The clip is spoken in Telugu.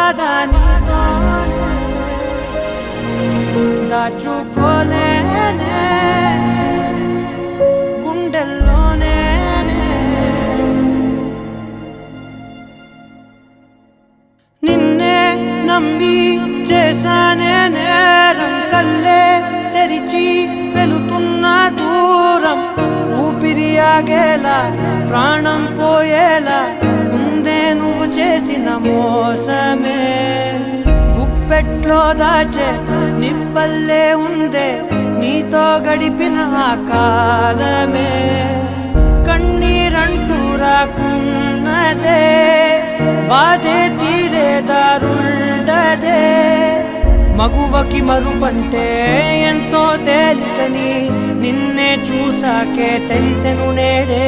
బాధ నీతోనే దాచుకోలేనే గుండెల్లోనే నిన్నే నమ్మి చేశానే నేరం కల్లే తెరిచి వెళుతున్న దూరం ఊపిరి ఆగేలా ప్రాణం పోయేలా ముందే నువ్వు చేసిన మోసమే గుప్పెట్లో దాచే నిప్పల్లే ఉందే నీతో గడిపిన ఆ కాలమే కన్నీరంటూ రాకున్నదే బాధే తీరే దారుండదే మగువకి మరుపంటే ఎంతో తేలికని నిన్నే చూసాకే తెలిసెను నేడే